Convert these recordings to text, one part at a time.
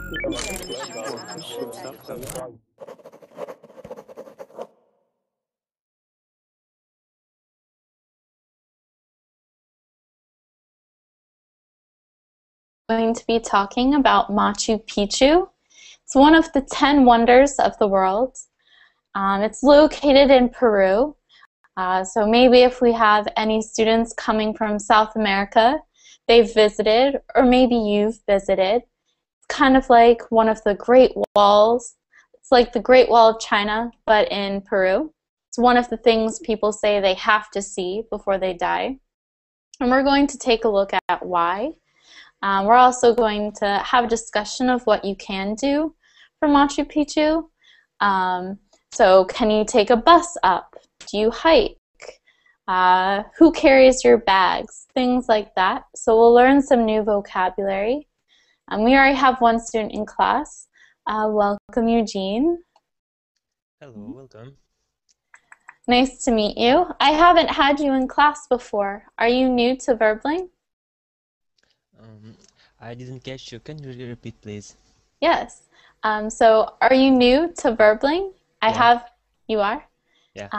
Going to be talking about Machu Picchu. It's one of the 10 wonders of the world. It's located in Peru. So maybe if we have any students coming from South America, they've visited, or maybe you've visited. It's kind of like one of the Great Walls. It's like the Great Wall of China, but in Peru. It's one of the things people say they have to see before they die. And we're going to take a look at why. We're also going to have a discussion of what you can do for Machu Picchu. So can you take a bus up? Do you hike? Who carries your bags? Things like that. So we'll learn some new vocabulary. We already have one student in class. Welcome, Eugene. Hello, welcome. Nice to meet you. I haven't had you in class before. Are you new to Verbling? I didn't catch you. Can you repeat, please? Yes. So are you new to Verbling? You are? Yeah.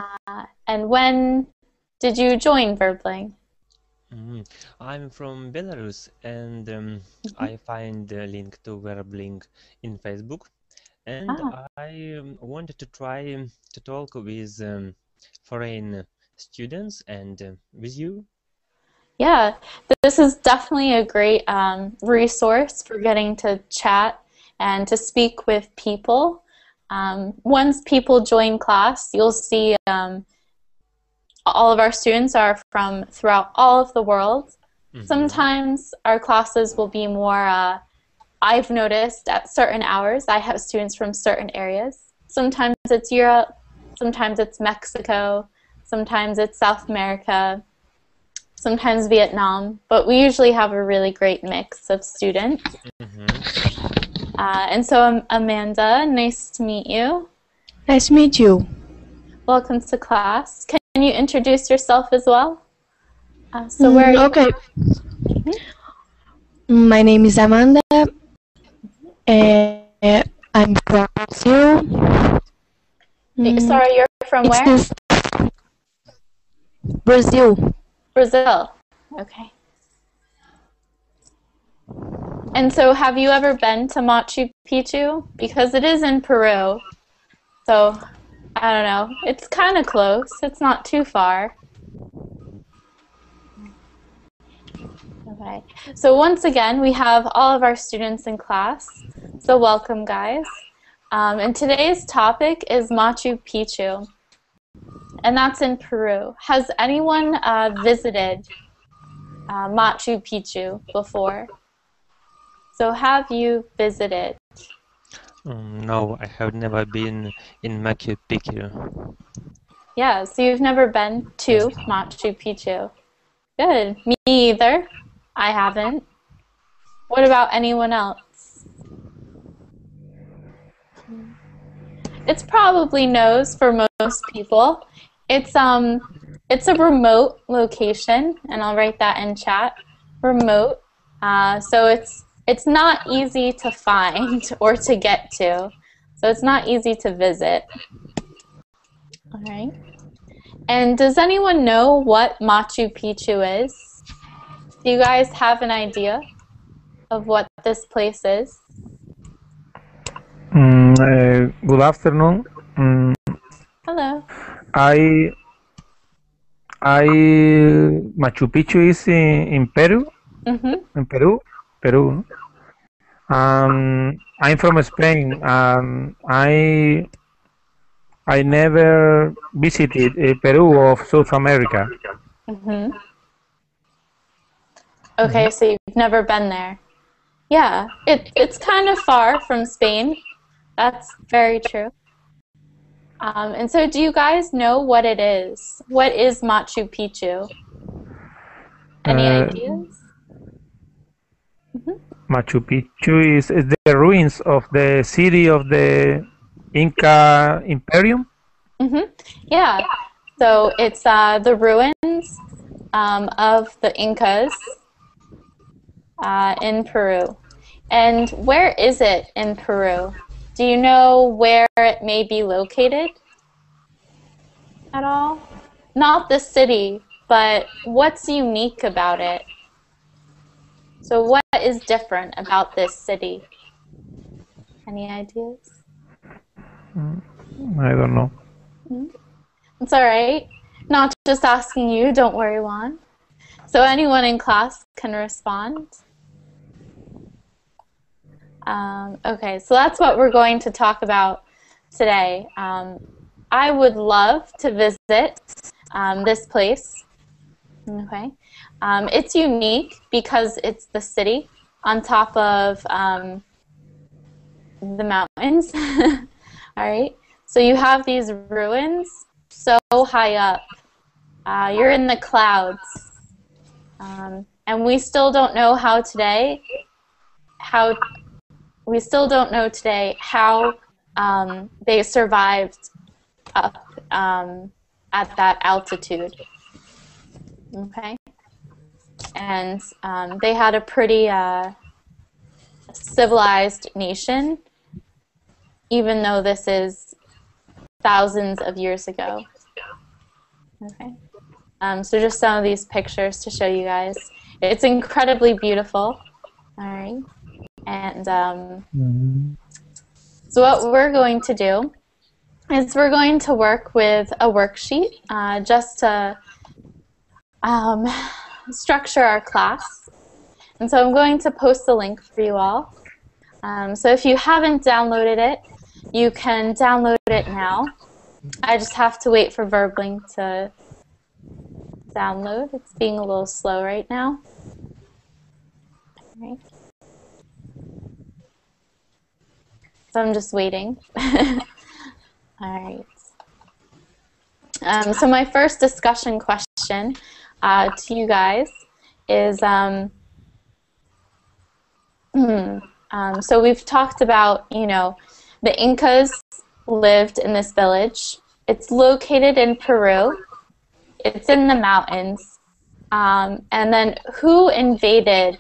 And when did you join Verbling? I'm from Belarus, and I find the link to Verbling in Facebook, and I wanted to try to talk with foreign students and with you. Yeah, this is definitely a great resource for getting to chat and to speak with people. Once people join class, you'll see all of our students are from throughout all of the world. Sometimes our classes will be more, I've noticed at certain hours, I have students from certain areas. Sometimes it's Europe, sometimes it's Mexico, sometimes it's South America, sometimes Vietnam, but we usually have a really great mix of students. And so Amanda, nice to meet you. Nice to meet you. Welcome to class. Can you introduce yourself as well? So where are you? Okay. My name is Amanda. I'm from Brazil. Sorry, you're from where? Brazil. Brazil. Okay. And so have you ever been to Machu Picchu? Because it is in Peru. So, I don't know. It's kind of close. It's not too far. Okay. So once again, we have all of our students in class. So welcome, guys. And today's topic is Machu Picchu. And that's in Peru. Has anyone visited Machu Picchu before? So have you visited? No, I have never been in Machu Picchu. Yeah, so you've never been to Machu Picchu. Good. Me either. I haven't. What about anyone else? It's probably no's for most people. It's a remote location, and I'll write that in chat. Remote. So it's not easy to find or to get to. So it's not easy to visit. All right. And does anyone know what Machu Picchu is? Do you guys have an idea of what this place is? Good afternoon. Hello. Machu Picchu is in Peru. In Peru. I'm from Spain. I never visited Peru of South America. Okay, so you've never been there. Yeah, it's kind of far from Spain. That's very true. And so do you guys know what it is? What is Machu Picchu? Any ideas? Machu Picchu is the ruins of the city of the Inca Imperium? Yeah, so it's the ruins of the Incas in Peru. And where is it in Peru? Do you know where it may be located at all? Not the city, but what's unique about it? So what is different about this city? Any ideas? I don't know. It's all right. Not just asking you, don't worry, Juan. So anyone in class can respond. Okay, so that's what we're going to talk about today. I would love to visit this place. Okay, it's unique because it's the city on top of the mountains. All right, so you have these ruins so high up. You're in the clouds, and we still don't know how they survived up at that altitude. Okay, and they had a pretty civilized nation, even though this is thousands of years ago. Okay, so just some of these pictures to show you guys. It's incredibly beautiful. All right, and so what we're going to do is we're going to work with a worksheet just to structure our class. And so I'm going to post the link for you all. So if you haven't downloaded it, you can download it now. I just have to wait for Verbling to download. It's being a little slow right now. All right. So I'm just waiting. All right. So my first discussion question to you guys is, so we've talked about, the Incas lived in this village. It's located in Peru. It's in the mountains. And then who invaded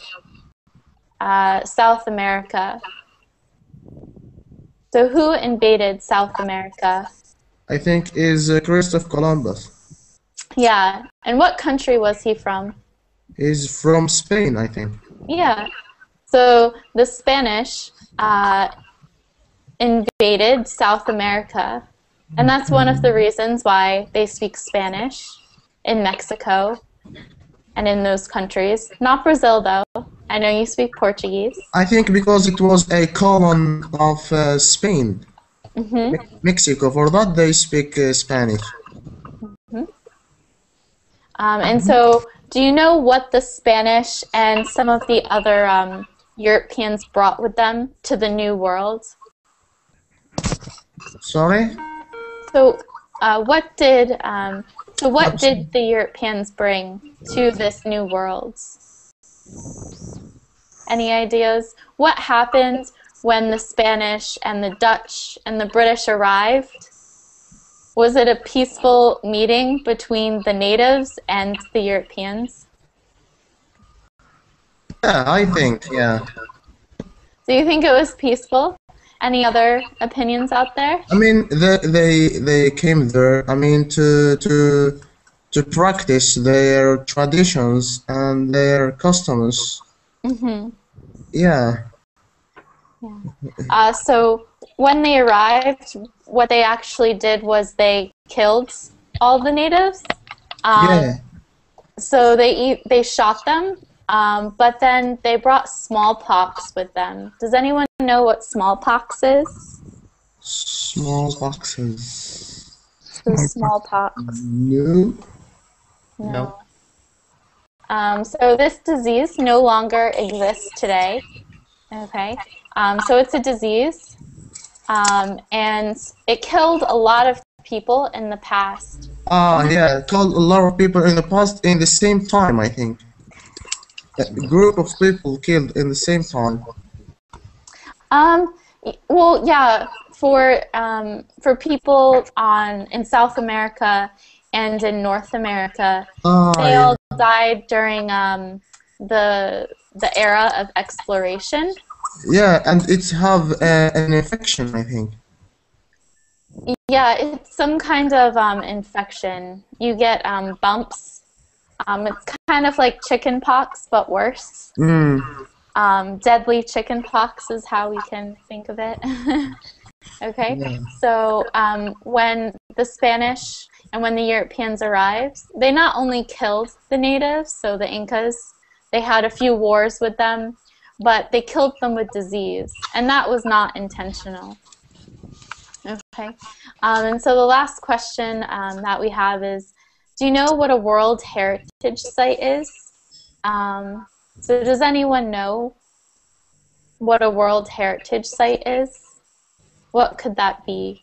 South America? So who invaded South America? I think is Christopher Columbus. Yeah, and what country was he from? He's from Spain, I think. Yeah, so the Spanish invaded South America, and that's one of the reasons why they speak Spanish in Mexico and in those countries. Not Brazil, though. I know you speak Portuguese. I think because it was a colony of Spain. Mexico, for that they speak Spanish. And so, do you know what the Spanish and some of the other Europeans brought with them to the New World? Sorry? So, what did the Europeans bring to this New World? Any ideas? What happened when the Spanish and the Dutch and the British arrived? Was it a peaceful meeting between the natives and the Europeans? Yeah, I think, yeah. Do you think it was peaceful? Any other opinions out there? I mean, they came there, I mean, to practice their traditions and their customs. Yeah. So when they arrived, what they actually did was they killed all the natives. Yeah. So they shot them, but then they brought smallpox with them. Does anyone know what smallpox is? Smallpoxes. So smallpox. No. No. So this disease no longer exists today. Okay. So it's a disease, and it killed a lot of people in the past. Yeah, killed a lot of people in the past in the same time, I think. A group of people killed in the same time. Well, yeah, for people in South America and in North America, they all died during the era of exploration. Yeah, and it's have an infection, I think. Yeah, it's some kind of infection. You get bumps. It's kind of like chicken pox, but worse. Deadly chicken pox is how we can think of it. Okay, Yeah. so when the Spanish and when the Europeans arrived, they not only killed the natives, so the Incas, they had a few wars with them, but they killed them with disease, and that was not intentional. Okay, and so the last question that we have is, do you know what a World Heritage Site is? So does anyone know what a World Heritage Site is? What could that be?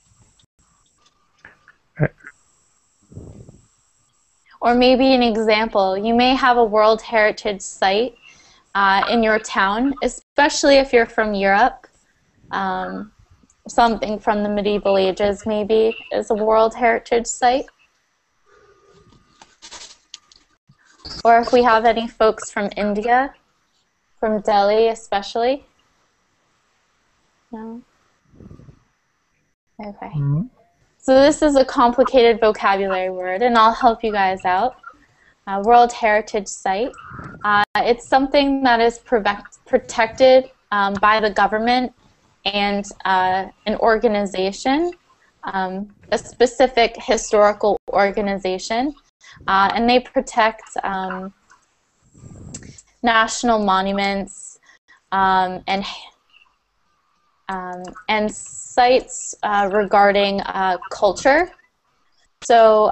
Or maybe an example. You may have a World Heritage Site in your town, especially if you're from Europe. Something from the medieval ages maybe is a World Heritage Site. Or if we have any folks from India, from Delhi especially. No? Okay. So this is a complicated vocabulary word, and I'll help you guys out. World Heritage Site. It's something that is protected by the government and an organization, a specific historical organization, and they protect national monuments and sites regarding culture. So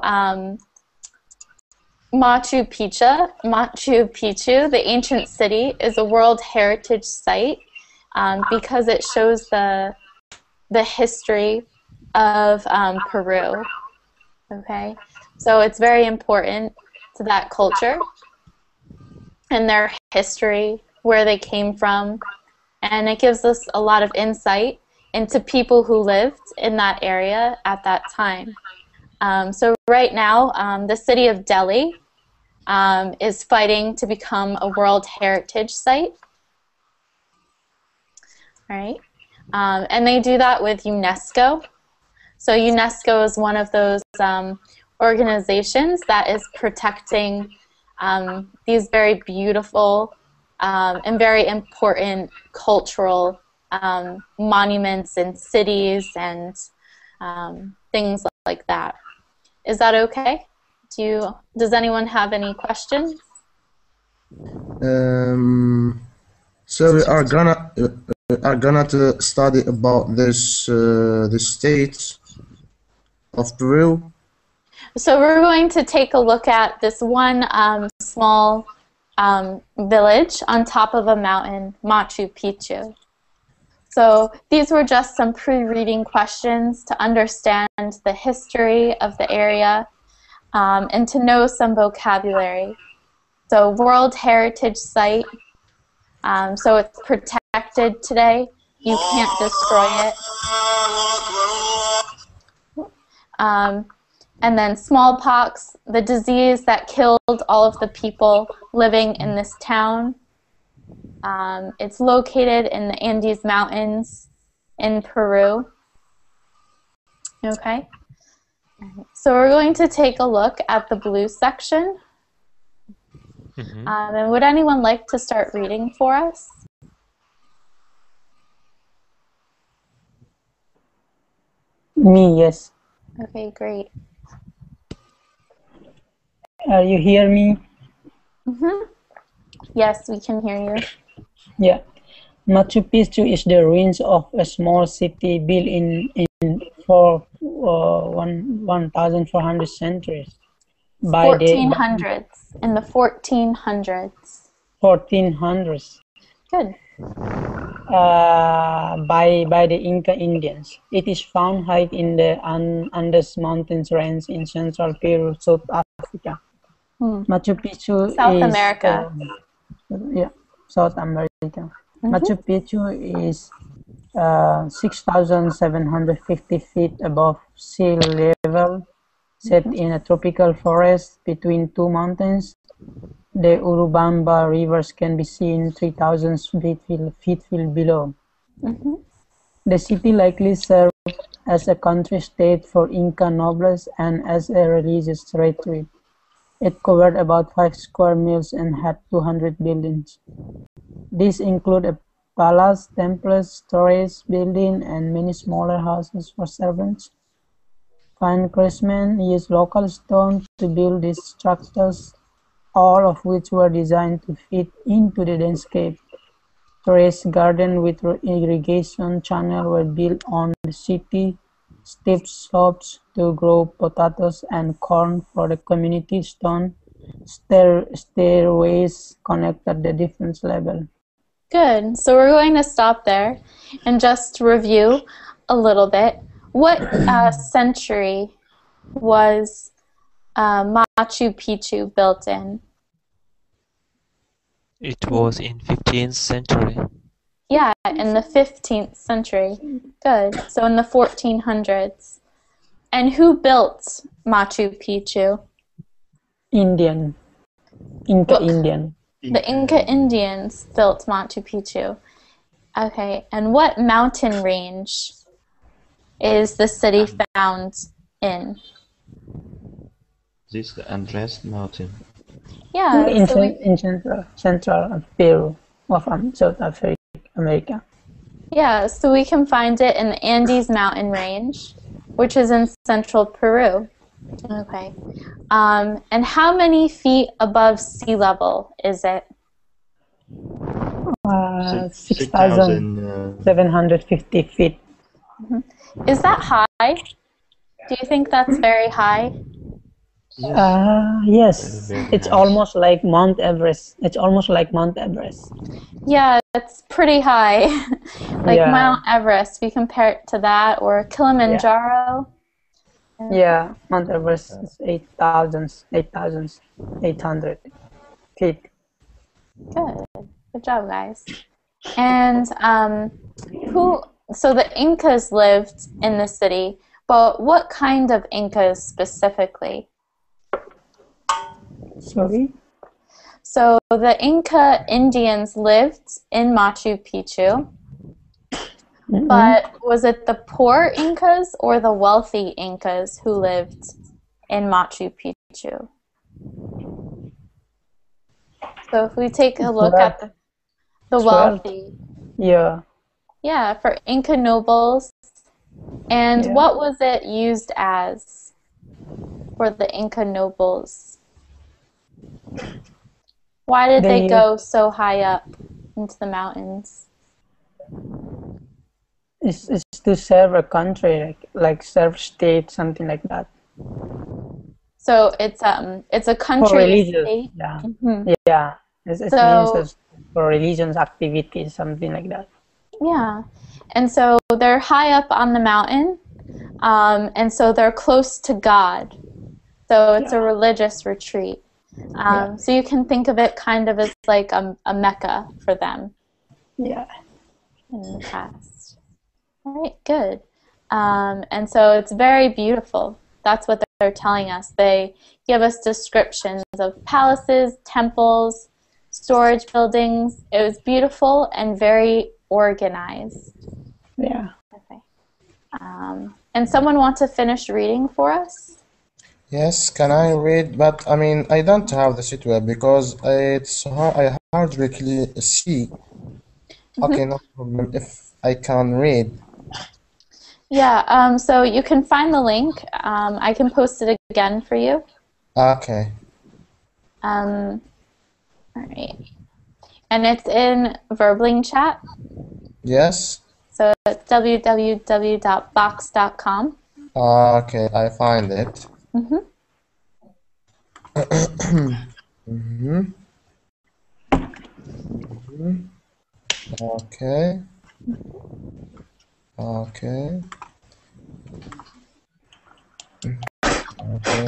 Machu Picchu, the ancient city, is a World Heritage Site because it shows the history of Peru. Okay, so it's very important to that culture and their history, where they came from, and it gives us a lot of insight into people who lived in that area at that time. So right now, the city of Delhi is fighting to become a World Heritage Site. All right, and they do that with UNESCO. So UNESCO is one of those organizations that is protecting these very beautiful and very important cultural monuments and cities and things like that. Is that okay? Does anyone have any questions? So we are gonna to study about this the state of Peru. So we're going to take a look at this one small village on top of a mountain, Machu Picchu. So these were just some pre-reading questions to understand the history of the area and to know some vocabulary. So World Heritage Site, so it's protected today. You can't destroy it. And then smallpox, the disease that killed all of the people living in this town. It's located in the Andes Mountains in Peru. Okay. So we're going to take a look at the blue section. And would anyone like to start reading for us? Me, yes. Okay, great. You hear me? Yes, we can hear you. Yeah. Machu Picchu is the ruins of a small city built in 1,400 centuries. By 1400s, in the 1400s. 1400s. Good. By the Inca Indians. It is found high in the Andes Mountains range in central Peru, South Africa. Machu Picchu South is America. South America. Machu Picchu is 6,750 feet above sea level, set in a tropical forest between two mountains. The Urubamba rivers can be seen 3,000 feet below. Mm-hmm. The city likely served as a country state for Inca nobles and as a religious retreat. It covered about 5 square miles and had 200 buildings. These include a palace, temples, storage building, and many smaller houses for servants. Fine craftsmen used local stone to build these structures, all of which were designed to fit into the landscape. Terrace gardens with irrigation channels were built on the city steep slopes to grow potatoes and corn for the community. Stone stairways connected the different levels. Good. So we're going to stop there and just review a little bit. What century was Machu Picchu built in? It was in 15th century. Yeah, in the 15th century. Good. So in the 1400s. And who built Machu Picchu? Inca Indian. The Inca Indians built Machu Picchu. Okay, and what mountain range is the city found in? This is the Andres Mountain. Yeah, In so we, central Peru of South America. yeah, so we can find it in the Andes mountain range, which is in central Peru. Okay. And how many feet above sea level is it? 6,750 feet. Is that high? Do you think that's very high? Yes, Very it's nice. almost like Mount Everest. It's almost like Mount Everest. Yeah, it's pretty high. Like Yeah. Mount Everest, we compare it to that, or Kilimanjaro. Yeah, Mount Everest is 8,800 feet. Good. Good job, guys. And so the Incas lived in the city, but what kind of Incas specifically? Sorry? So the Inca Indians lived in Machu Picchu, but was it the poor Incas or the wealthy Incas who lived in Machu Picchu? So if we take a look at the wealthy, Yeah. yeah, for Inca nobles, and Yeah. what was it used as for the Inca nobles? Why did they go so high up into the mountains? It's to serve a country, like serve state, something like that. So it's a country For religious, state. yeah. Mhm. Yeah. It So- means it's for religious activities, something like that. Yeah, and so they're high up on the mountain, and so they're close to God. So it's a religious retreat. So you can think of it kind of as like a Mecca for them Yeah. in the past. All right, good. And so it's very beautiful. That's what they're telling us. They give us descriptions of palaces, temples, storage buildings. It was beautiful and very organized. Yeah. Okay. And someone want to finish reading for us? Yes, can I read? But I mean, I don't have the city web because it's hard, I hardly see. Okay, no problem. If I can read. Yeah, so you can find the link. I can post it again for you. Okay. All right. And it's in Verbling chat. Yes. So it's www.box.com. Okay, I find it. Mm-hmm. Mhm. Mhm. Okay. Okay. Okay.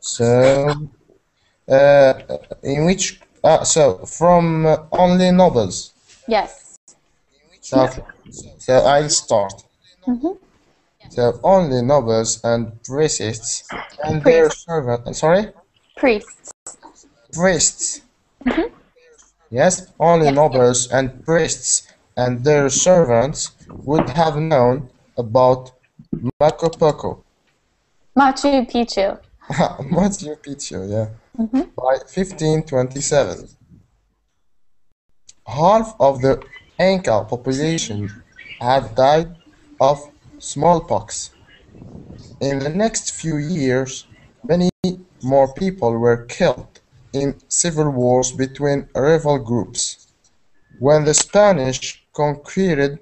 So, in which, so from only novels. Yes. So, so I'll start. Mm-hmm. So only nobles and priests and their servants. Sorry. Priests. priests. Yes, only nobles and priests and their servants would have known about Machu Picchu. Machu Picchu. Machu Picchu, yeah. By 1527. Half of the Inca population had died of smallpox. In the next few years, many more people were killed in civil wars between rival groups. When the Spanish conquered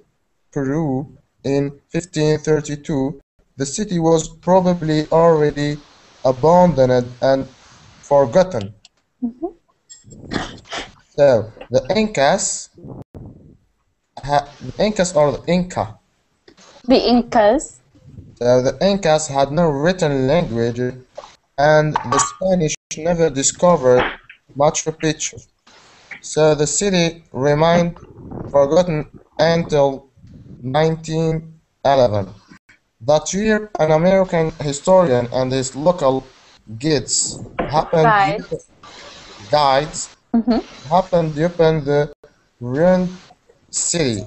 Peru in 1532, the city was probably already abandoned and forgotten. So the Incas or the Inca. The Incas. So the Incas had no written language, and the Spanish never discovered Machu Picchu. So the city remained forgotten until 1911. That year, an American historian and his local guides happened to open the ruined city.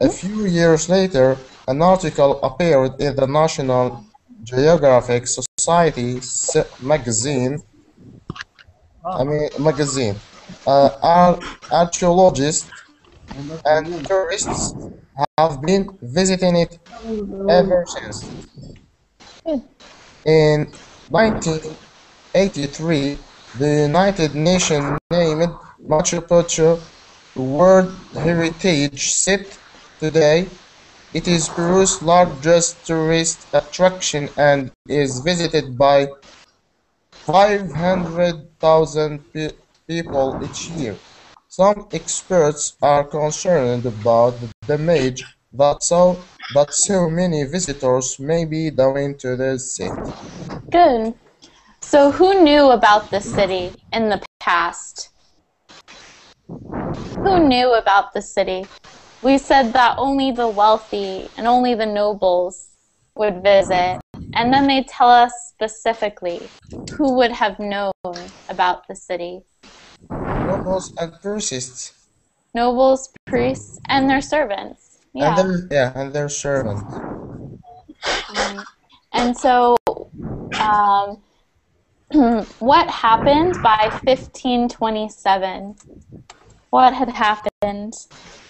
A few years later, an article appeared in the National Geographic Society magazine. Archaeologists and tourists have been visiting it ever since. In 1983, the United Nations named Machu Picchu World Heritage Site. Today, it is Peru's largest tourist attraction and is visited by 500,000 people each year. Some experts are concerned about the damage that so many visitors may be doing to the city. Good. So who knew about the city in the past? Who knew about the city? We said that only the wealthy and only the nobles would visit. And then they tell us specifically who would have known about the city. Nobles and priests. Nobles, priests, and their servants. Yeah. And their servants. And so, what happened by 1527? What had happened?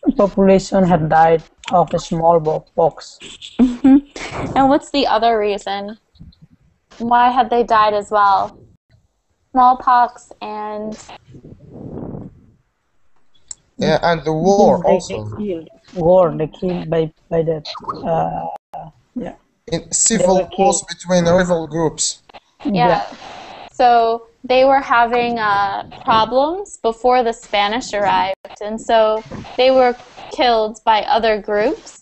The population had died of a smallpox. And what's the other reason? Why had they died as well? Smallpox and... Yeah, and the war also. They killed by that. In civil wars between rival groups. Yeah. So they were having problems before the Spanish arrived, and so they were killed by other groups.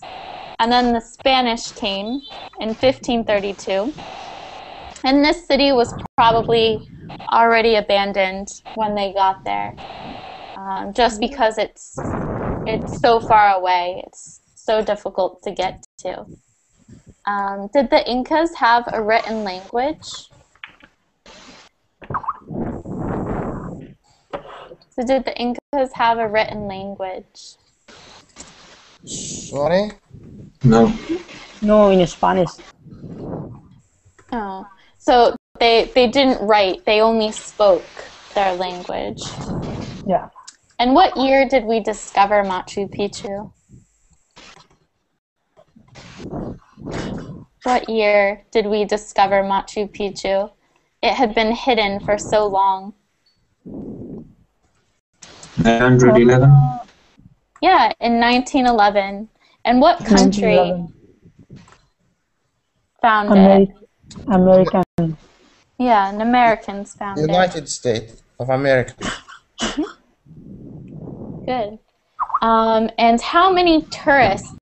And then the Spanish came in 1532, and this city was probably already abandoned when they got there, just because it's so far away. It's so difficult to get to. Did the Incas have a written language? So did the Incas have a written language? Sorry? No. No, in Spanish. Oh, so they didn't write. They only spoke their language. Yeah. And what year did we discover Machu Picchu? What year did we discover Machu Picchu? It had been hidden for so long. 911. Yeah, in 1911. And what country 1911. found it? American. Yeah, and Americans found United States of America. Good. And how many tourists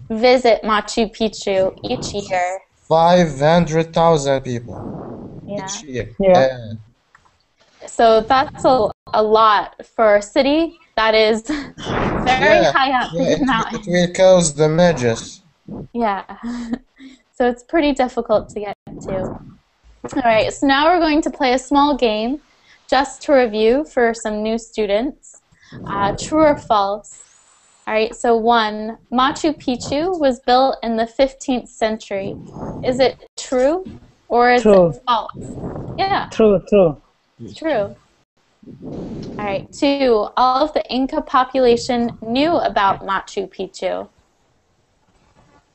visit Machu Picchu each year? 500,000 people each year. Yeah. So that's a lot for a city that is very high up in the mountain. It will cause damages. Yeah. So it's pretty difficult to get to. All right, so now we're going to play a small game just to review for some new students. True or false? All right, so 1, Machu Picchu was built in the 15th century. Is it true or is True. it false? Yeah, True. it's true. All right, 2, all of the Inca population knew about Machu Picchu.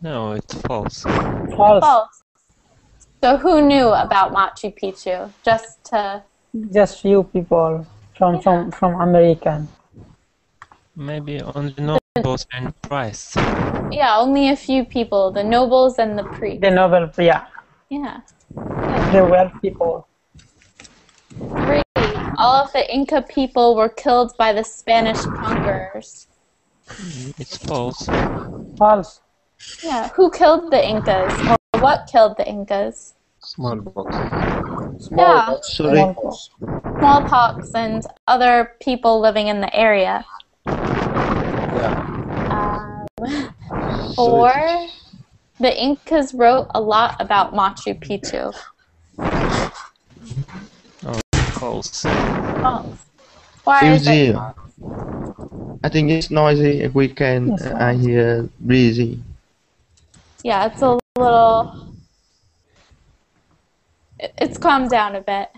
No, it's false. False. False. So who knew about Machu Picchu? Just few people from American. Maybe only nobles and priests. Yeah, only a few people, the nobles and the priests. The novel, yeah. Yeah. The wealthy people. 3, all of the Inca people were killed by the Spanish conquerors. It's false. False. Yeah, who killed the Incas? Or what killed the Incas? Smallpox. Smallpox. Sorry. Smallpox. Smallpox and other people living in the area. Yeah. 4, the Incas wrote a lot about Machu Picchu. Oh, false. False. Why is it? Easy. I think it's noisy. We can. Yes, I hear breezy. Yeah, it's a little... It's calmed down a bit.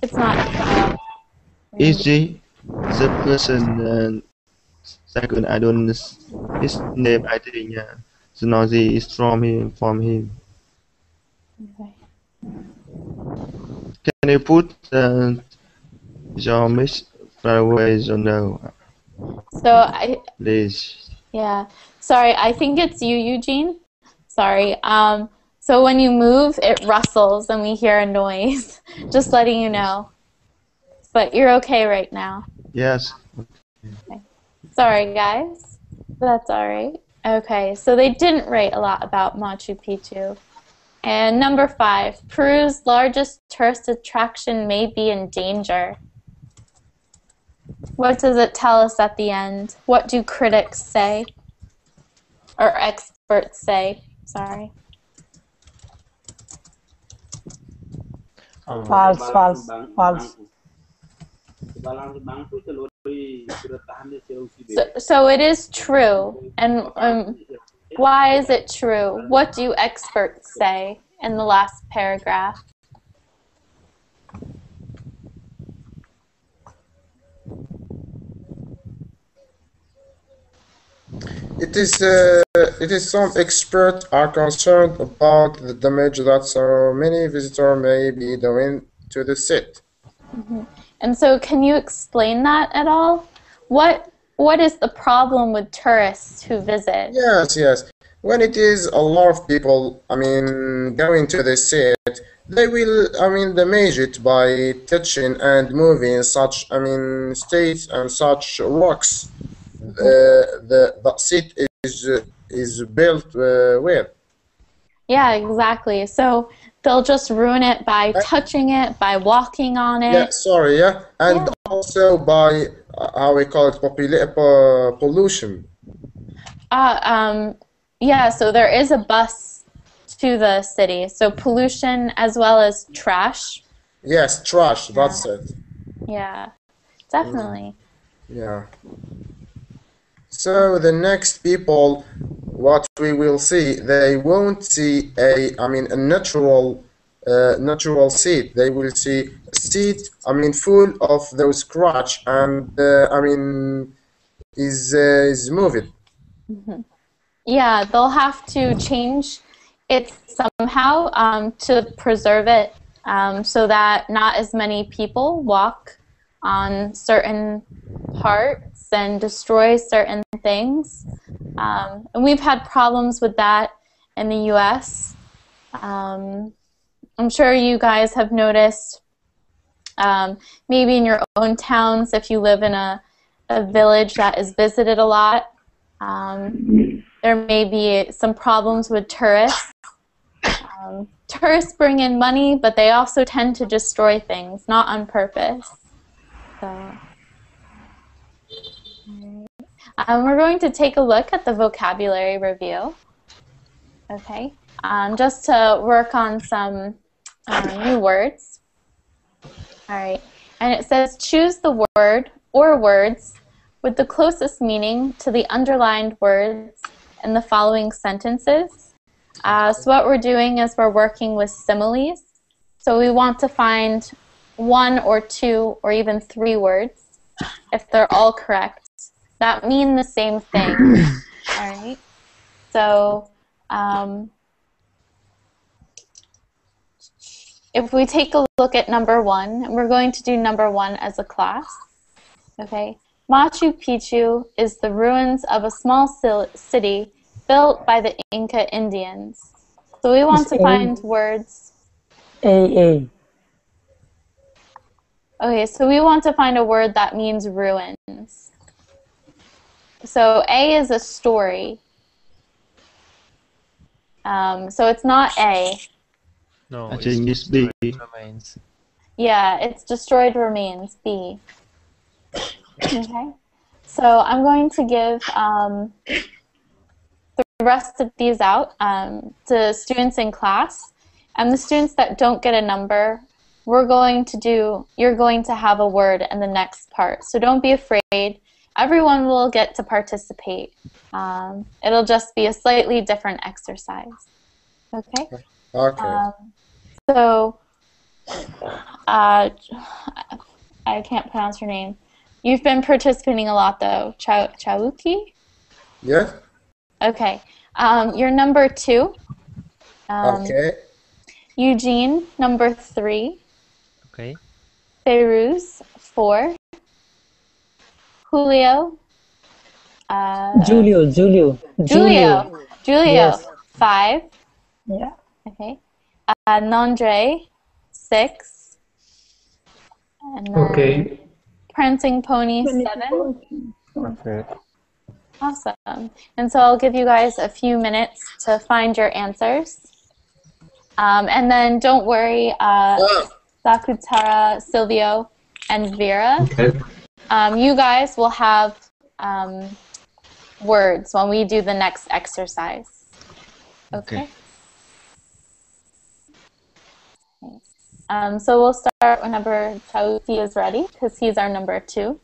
It's not... Easy. The person. Second, I don't. His name. I think. The noisy is from him. Okay. Can you put your miss railways or no? So Please. yeah. Sorry, I think it's you, Eugene. Sorry. So when you move, it rustles and we hear a noise. Just letting you know. But you're okay right now. Yes. Okay. Sorry, guys. That's all right. Okay, so they didn't write a lot about Machu Picchu. And number 5, Peru's largest tourist attraction may be in danger. What does it tell us at the end? What do critics say? Or experts say, sorry. False. So it is true. And why is it true? What do experts say in the last paragraph? It is some experts are concerned about the damage that so many visitors may be doing to the site. Mm-hmm. And so can you explain that at all? What is the problem with tourists who visit? Yes. When it is a lot of people, going to the site, they will, damage it by touching and moving such, states and such rocks. The site is built with. Yeah, exactly. So they'll just ruin it by touching it, by walking on it. Yeah, sorry, yeah. And also by, how we call it, pollution. Yeah, so there is a bus to the city. So pollution as well as trash. Yes, trash, that's it. Yeah, definitely. Yeah. So the next people, what we will see, they won't see a natural seed. They will see a seed, full of those scratch and, is moving. Mm-hmm. Yeah, they'll have to change it somehow to preserve it so that not as many people walk on certain parts and destroy certain things. And we've had problems with that in the US. I'm sure you guys have noticed maybe in your own towns if you live in a village that is visited a lot. There may be some problems with tourists. Tourists bring in money, but they also tend to destroy things, not on purpose. So, we're going to take a look at the vocabulary review. Okay, just to work on some new words. All right. And it says choose the word or words with the closest meaning to the underlined words in the following sentences. So what we're doing is we're working with similes. So we want to find 1 or 2 or even 3 words, if they're all correct, that mean the same thing. All right. So if we take a look at number 1, and we're going to do number 1 as a class. Okay. Machu Picchu is the ruins of a small city built by the Inca Indians. So we want to find words. A. Okay, so we want to find a word that means ruins. So A is a story. So it's not A. No, I it's think it's B. remains. Yeah, it's destroyed remains, B. Okay. So I'm going to give the rest of these out to students in class. And the students that don't get a number, you're going to have a word in the next part. So don't be afraid. Everyone will get to participate. It'll just be a slightly different exercise. Okay? Okay. So, I can't pronounce your name. You've been participating a lot, though. Chauki? Yeah. Okay. You're number 2. Okay. Eugene, number 3. Okay. Feiruz, 4. Julio. Julio. Yes. 5. Yeah. Okay. Nandre, 6. And then Okay. Prancing Pony, 7. Perfect. Awesome. And so I'll give you guys a few minutes to find your answers. And then don't worry, Sakutara, Silvio, and Vera. Okay. You guys will have words when we do the next exercise. Okay? So we'll start whenever Chauki is ready, because he's our number 2.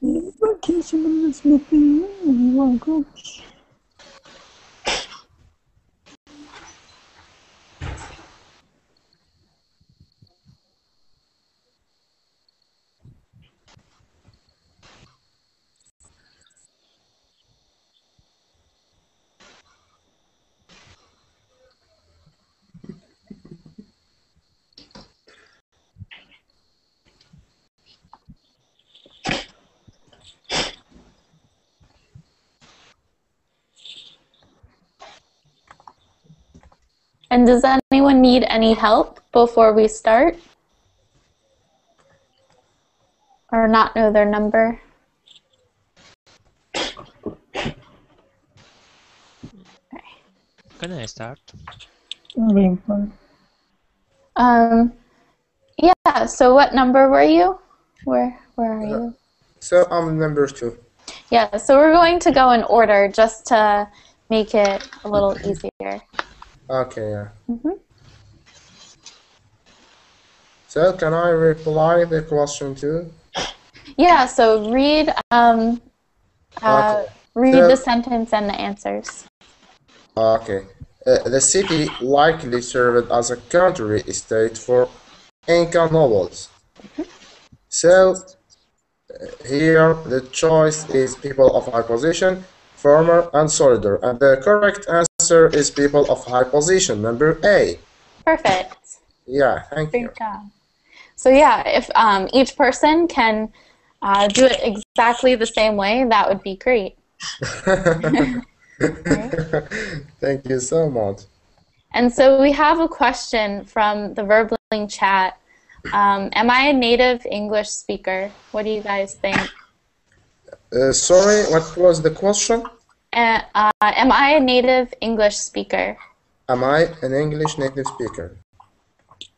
And does anyone need any help before we start? Or not know their number? Can I start? Yeah, so what number were you? Where are you? So I'm number 2. Yeah, so we're going to go in order just to make it a little easier. Okay, yeah. So can I reply the question too? Yeah, so read Okay. read So- the sentence and the answers. Okay. The city likely served as a country estate for Inca nobles. So here the choice is people of high position, farmer, and soldier. And the correct answer is people of high position, number A. Perfect. Yeah, thank you. Great job. So yeah, if each person can do it exactly the same way, that would be great. Thank you so much. And so we have a question from the Verbling chat. Am I a native English speaker? What do you guys think? Sorry, what was the question? Am I a native English speaker? Am I an English native speaker?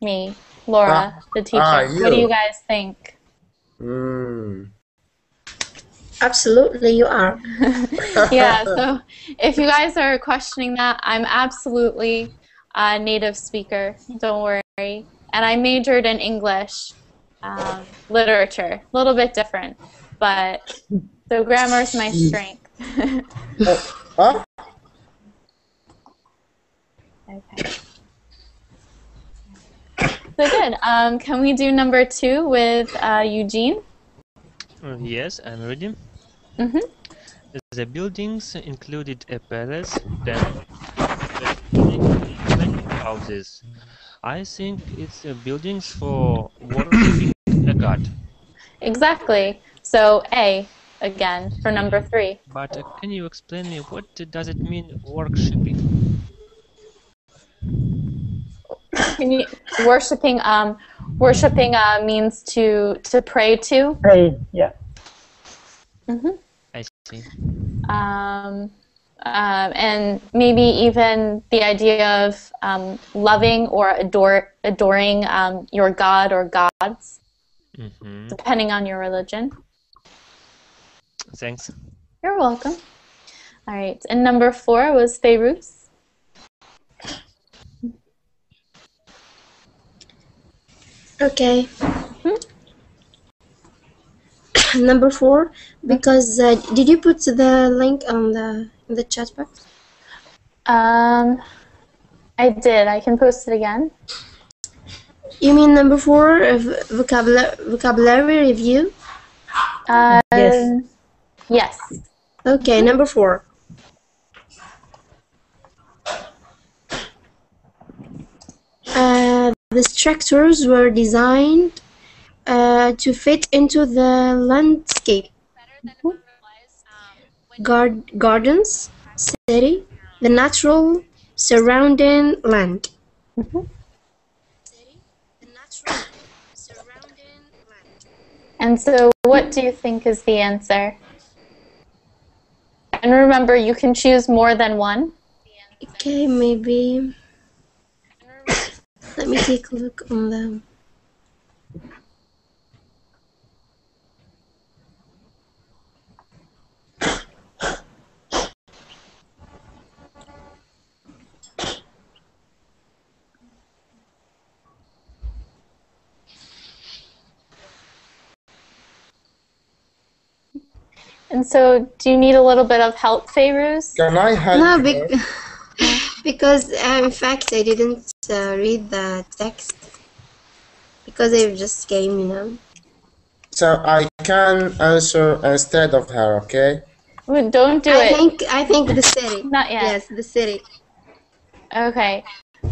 Me, Laura, the teacher. you. What do you guys think? Absolutely, you are. Yeah, so if you guys are questioning that, I'm absolutely a native speaker. Don't worry. and I majored in English literature. A little bit different, but so grammar is my strength. Huh? Okay. So good. Can we do number 2 with Eugene? Yes, I'm ready. Mm-hmm. The buildings included a palace, temple, and houses. I think it's buildings for worshiping a god. Exactly. So A again for number 3. But can you explain me what does it mean worshipping? Can you, worshiping means to pray to. Pray, yeah. Mm-hmm. I see. And maybe even the idea of loving or adoring your god or gods, depending on your religion. Thanks. You're welcome. All right, and number 4 was Feiruz. Okay. Number 4, because did you put the link on the chat box? I did. I can post it again. You mean number 4, vocabulary review? Yes. Yes. Okay, number 4. The structures were designed to fit into the landscape. Gardens, city, the natural surrounding land. And so what do you think is the answer? And remember, you can choose more than one. Okay, maybe. Let me take a look on them. And so, do you need a little bit of help, Feiruz? Can I help No, you? because in fact I didn't read the text because I just came, you know. So I can answer instead of her, okay? Ooh, don't do it. I think the city. Not yet. Yes, the city. Okay.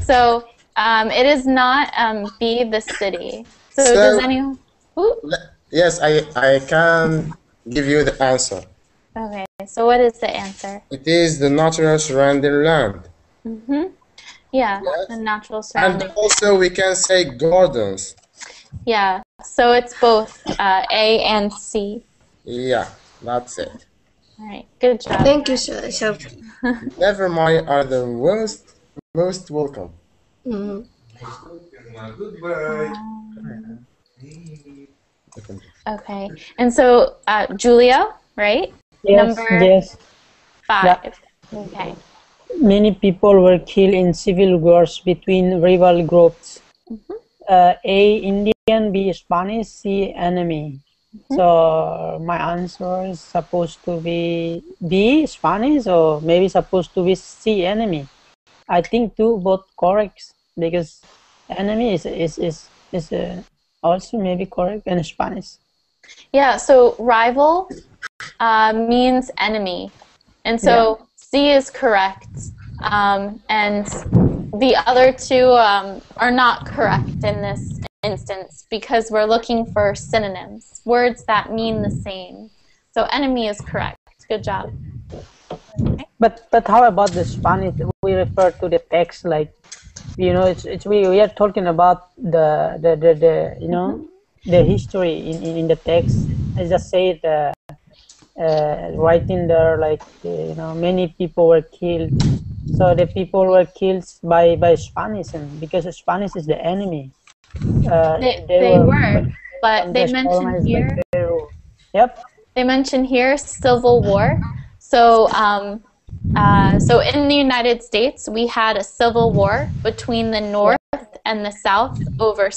So, it is not B, the city. So So- does anyone? Ooh. Yes, I can give you the answer. Okay. So what is the answer? It is the natural surrounding land. Yeah, Yes. the natural And surrounding. also we can say gardens. Yeah. So it's both A and C. Yeah, that's it. All right. Good job. Thank you, Shelby. Never mind are the most welcome. Mhm. Okay. And so Julia, right? Yes, Number yes. 5. Okay. Many people were killed in civil wars between rival groups. A, Indian, B, Spanish, C, enemy. So my answer is supposed to be B, Spanish, or maybe supposed to be C, enemy. I think two both correct because enemy is also maybe correct in Spanish. Yeah, so rival means enemy. And so C is correct. And the other two are not correct in this instance because we're looking for synonyms, words that mean the same. So enemy is correct. Good job. Okay. But how about the Spanish? We refer to the text like, you know, it's we are talking about the you know, the history in the text. I just say the writing there like you know, many people were killed. So the people were killed by Spanish, and because Spanish is the enemy. They were, but they mentioned here. Yep. They mention here civil war. So, so in the United States, we had a civil war between the North and the South over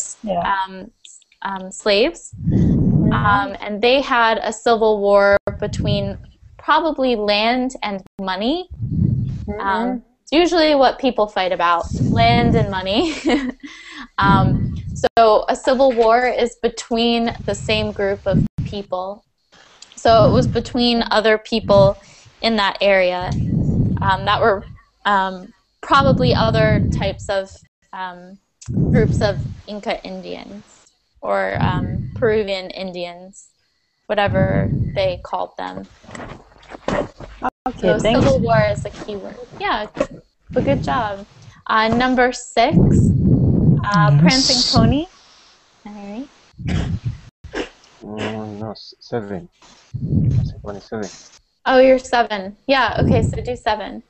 slaves. And they had a civil war between probably land and money. It's usually what people fight about, land and money. So a civil war is between the same group of people. So it was between other people in that area that were probably other types of groups of Inca Indians or Peruvian Indians, whatever they called them. Okay, So thanks. civil war is a key word. Yeah, but good job. Number 6, prancing pony. All right. No, 7. 27. Oh, you're 7. Yeah, okay, so do 7.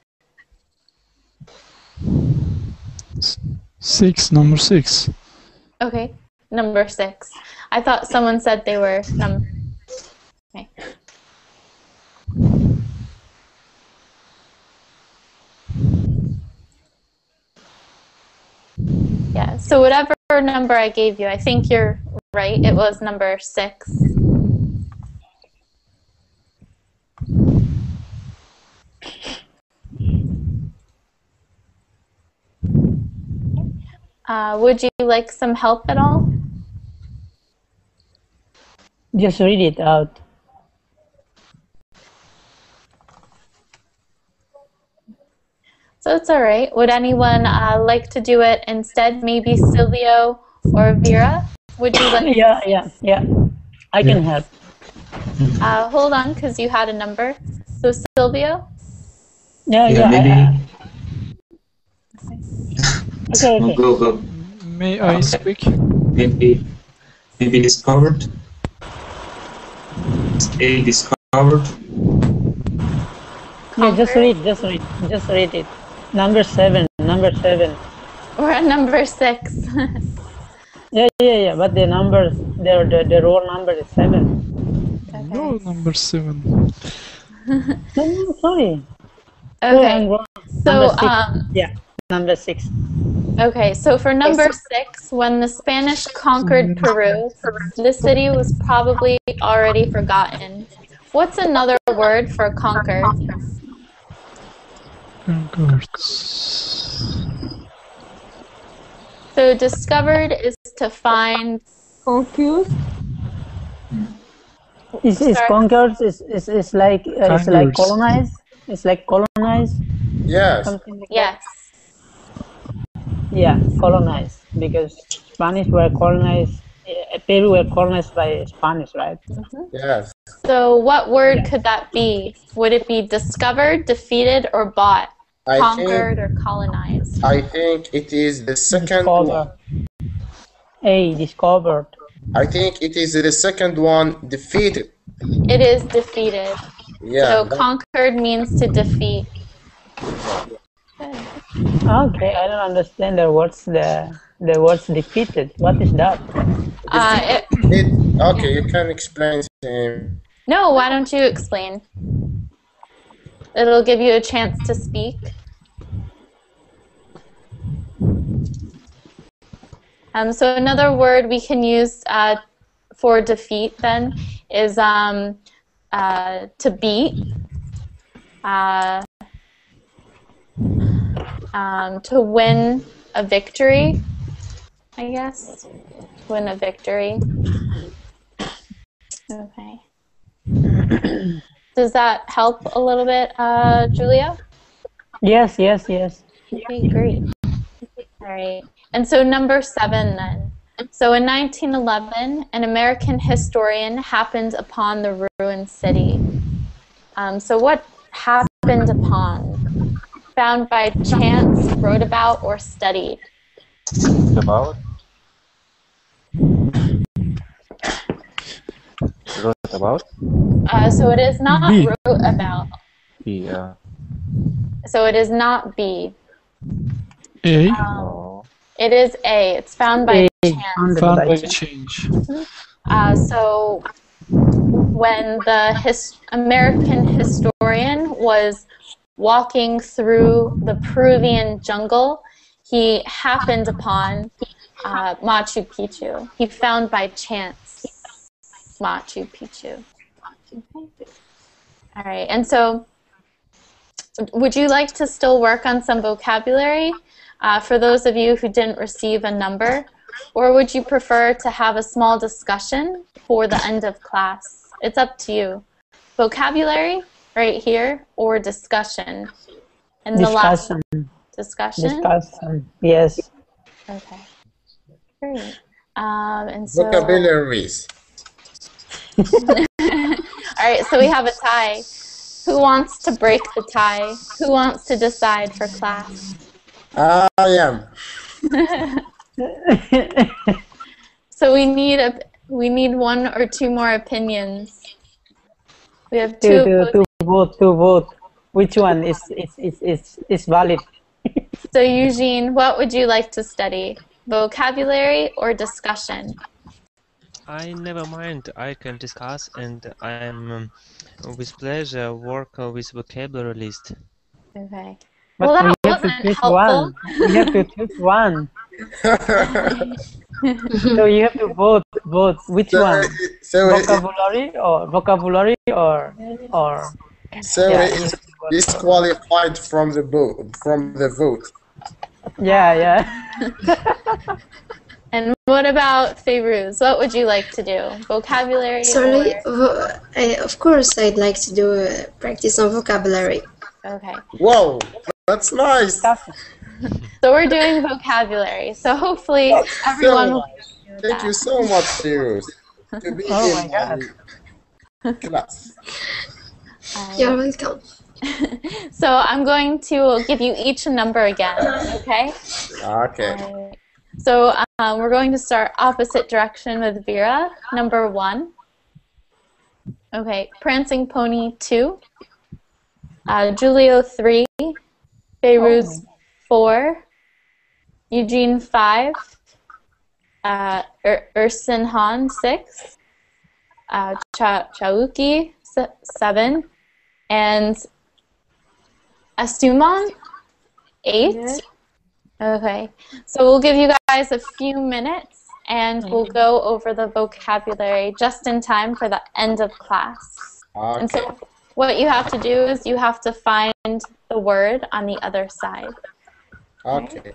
6, number 6. Okay, number 6. I thought someone said they were okay. Yeah, so whatever number I gave you, I think you're right. It was number 6. Would you like some help at all? Just read it out. So it's all right. Would anyone like to do it instead? Maybe Silvio or Vera? Would you like? Yeah. I can help. Hold on, because you had a number. So Silvio? Yeah. Okay. Go. May I speak? Maybe discovered. A discovered. Yeah, just read it. Number 7. We're at number 6. Yeah. But the numbers, the roll number is 7. Okay. No, number 7. No, sorry. Okay. So number 6. Okay, so for number 6, when the Spanish conquered Peru, the city was probably already forgotten. What's another word for conquered? Conquered. So discovered is to find. Confused? Is conquered is like colonized? It's like colonized? Yes. Something like Yes. that? Yeah, colonized, because Spanish were colonized, Peru were colonized by Spanish, right? Yes. So what word could that be? Would it be discovered, defeated, or bought? Conquered or colonized? I think it is the second one. Discovered. I think it is the second one, defeated. It is defeated. Yeah. So conquered means to defeat. Okay, I don't understand the words. The words defeated. What is that? Okay, you can explain to him. No, why don't you explain? It'll give you a chance to speak. So another word we can use for defeat then is to beat. To win a victory, I guess. Win a victory. Okay. Does that help a little bit, Julia? Yes. Okay, great. All right. And so number 7 then. So in 1911, an American historian happened upon the ruined city. So what happened upon? Found by chance, wrote about, or studied? About? Wrote about? So it is not B. wrote about. B. So it is not B. A. No. It is A. It's found by chance. Found by change. So when the American historian was walking through the Peruvian jungle, he happened upon Machu Picchu. He found by chance Machu Picchu. Okay. All right, and so would you like to still work on some vocabulary for those of you who didn't receive a number? Or would you prefer to have a small discussion for the end of class? It's up to you. Vocabulary right here or discussion? And the last discussion? Discussion, yes. Okay, great. And so, Vocabularies. all right, so we have a tie. Who wants to break the tie? Who wants to decide for class? I am. So we need one or two more opinions. We have to vote. Which one is valid? So Eugene, what would you like to study? Vocabulary or discussion? I never mind. I can discuss, and I'm with pleasure work with vocabulary list. Okay. But well, that we have to wasn't choose helpful. one. We have to choose one. So you have to vote. Which one? Vocabulary or so yeah, he is disqualified from the vote. Yeah. And what about Feiruz? What would you like to do? Vocabulary? Sorry, of course I'd like to do practice on vocabulary. Okay. Whoa, that's nice. So we're doing vocabulary. So hopefully everyone will do Thank you so much, Feiruz, to be in my class. You're welcome. So I'm going to give you each a number again, okay? Okay. So we're going to start opposite direction with Vera, number 1. Okay, Prancing Pony 2, Julio 3, Feiruz 4, Eugene 5, Ursin Han 6, Chauki 7, and Astuman 8. Okay, so we'll give you guys a few minutes and we'll go over the vocabulary just in time for the end of class. Okay. And so what you have to do is you have to find the word on the other side. Okay.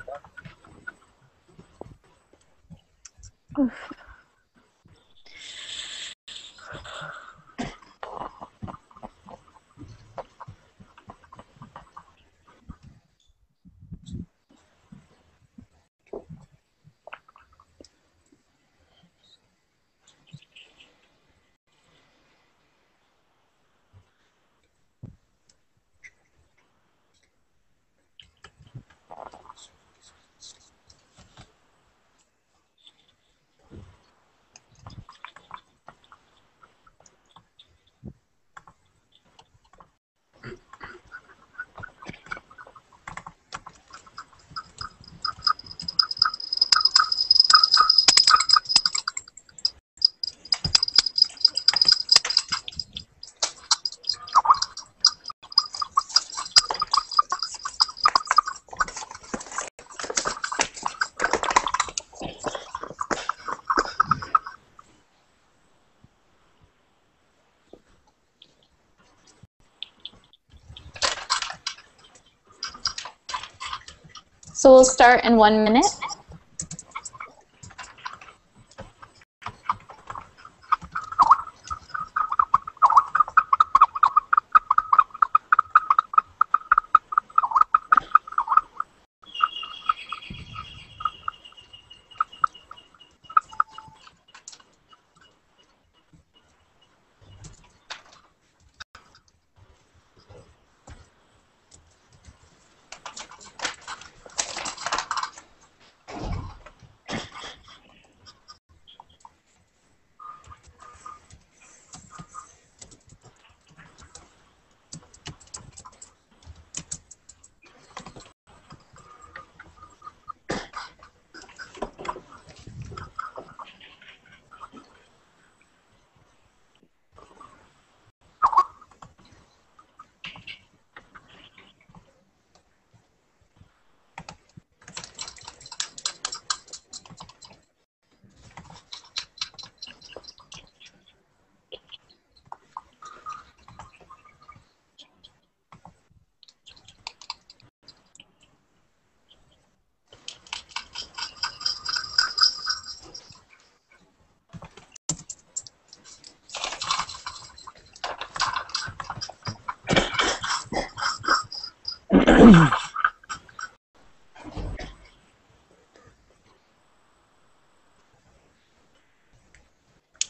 So we'll start in 1 minute.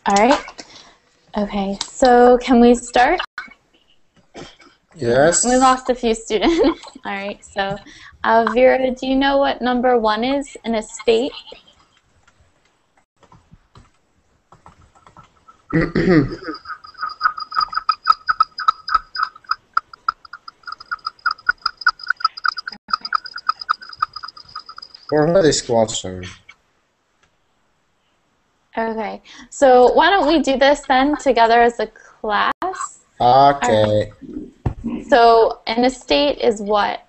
All right. Okay, so can we start? Yes. We lost a few students. All right, so Vera, do you know what number 1 is in a state? For this question. Okay, so why don't we do this then together as a class? Okay. So an estate is what?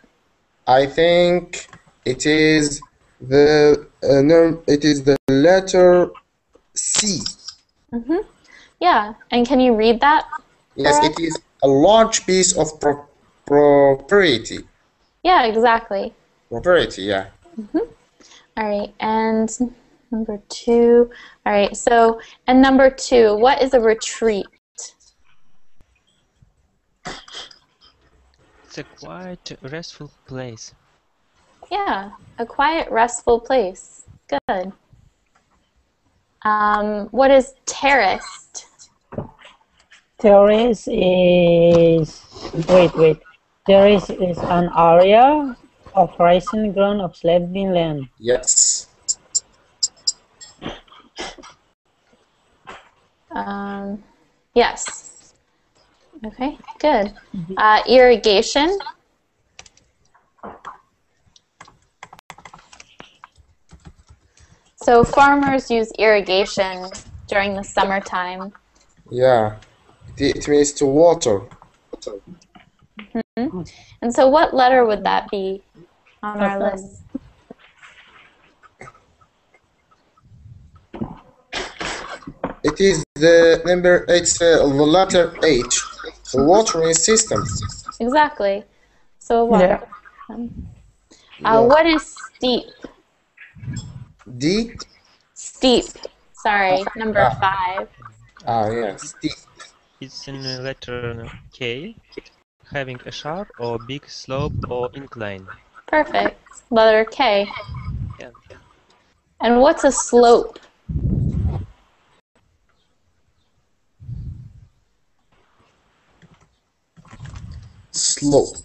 I think it is the letter C. Mm-hmm. Yeah, and can you read that? Yes, it is a large piece of property. Yeah, exactly. Property, yeah. Mm-hmm. All right, and number 2. All right, so, and number 2, what is a retreat? It's a quiet, restful place. Yeah, a quiet, restful place. Good. What is terraced? Terrace is Terrace is an area of rising ground of sloping land. Yes. Yes. Okay, good. Irrigation. So farmers use irrigation during the summertime. Yeah. It means to water. Mm-hmm. And so what letter would that be on our list? It is the number, it's the letter H, the watering system. Exactly. So what? Yeah. What is steep? D? Steep. Sorry, number 5. Yeah, steep. It's in the letter K, having a sharp or big slope or incline. Perfect. Letter K. Yeah. And what's a slope? Slope.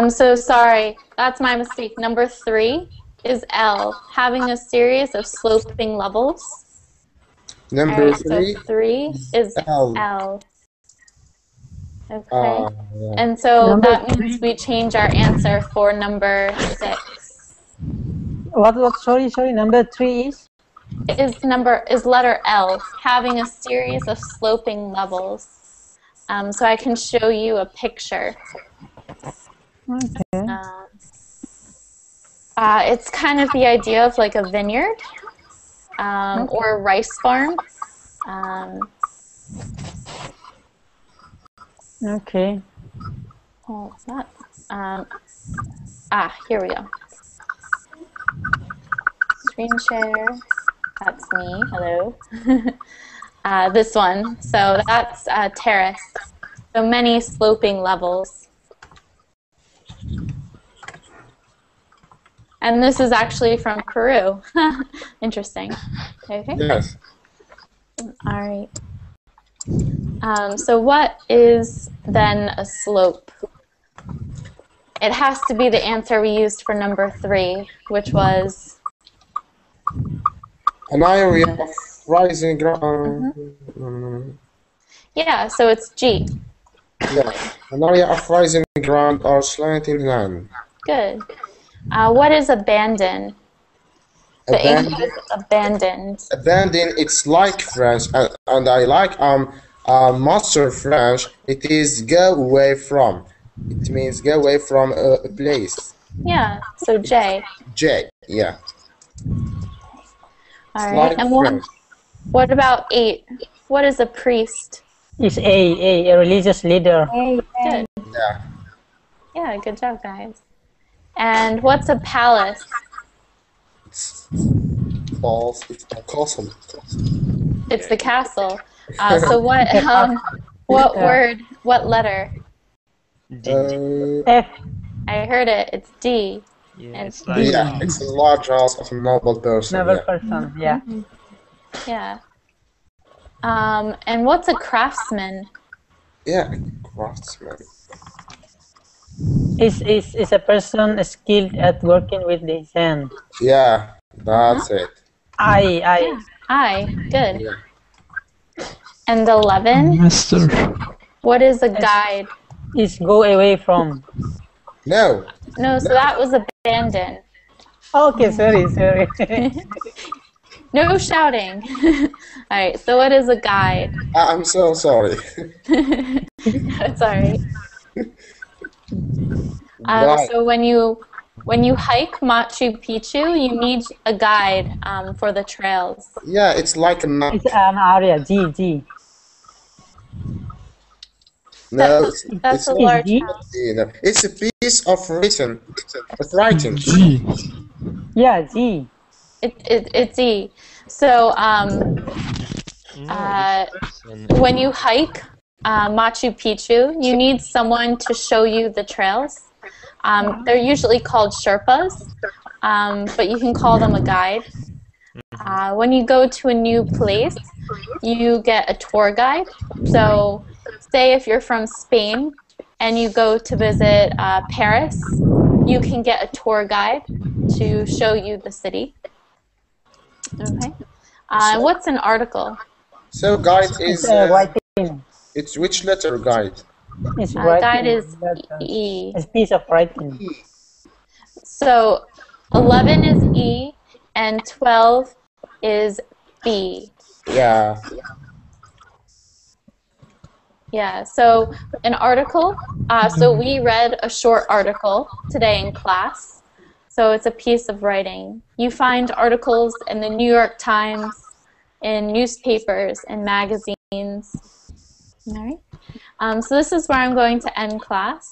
So sorry, that's my mistake. Number 3 is L, having a series of sloping levels. Number right, 3? So 3 is L. Okay. Yeah. And so that means we change our answer for number 6. What? Sorry. Number 3 is letter L, having a series of sloping levels. So I can show you a picture. Okay. It's kind of the idea of like a vineyard or a rice farm. Okay. Oh, it's not. Here we go. Screen share. That's me. Hello. This one. So that's terrace. So many sloping levels. And this is actually from Peru. Interesting. Okay. Yes. All right. So what is then a slope? It has to be the answer we used for number 3, which was an area of rising ground. Yeah, so it's G. Yeah, an area of rising ground or slanting land. Good. What is abandon? The English is abandoned. Abandon, it's like French, and I like master French. It is go away from. It means go away from a place. Yeah, so J. J, yeah. All right, and what about 8? What is a priest? It's a religious leader. Good. Yeah. Yeah, good job, guys. And what's a palace? False. It's a castle. It's the castle. So what word, what letter? F. I heard it. It's D. Yeah, And it's like Yeah, it's a large house of a noble person. Noble Yeah. person. Yeah. Yeah. And what's a craftsman? Yeah, craftsman. Is a person skilled at working with his hand. Yeah, that's it. I. Good. Yeah. And 11? Master. What is a guide? Is go away from. No. No, so that was abandon. Okay, sorry. No shouting. All right, so what is a guide? I'm so sorry. It's all right. Guide. So when you hike Machu Picchu, you need a guide for the trails. Yeah, it's like a map. It's an area. G. No, That's it's a not. large G? house. It's a piece of writing. G. Yeah, G. It's E. So when you hike Machu Picchu, you need someone to show you the trails. They're usually called Sherpas, but you can call them a guide. When you go to a new place, you get a tour guide. So say if you're from Spain and you go to visit Paris, you can get a tour guide to show you the city. Okay. What's an article? So guide is writing. it's which letter guide? It's writing. Guide is E. It's piece of writing. So 11 is E and 12 is B. Yeah. Yeah, so an article, so we read a short article today in class. So it's a piece of writing. You find articles in the New York Times, in newspapers, in magazines. All right. So this is where I'm going to end class.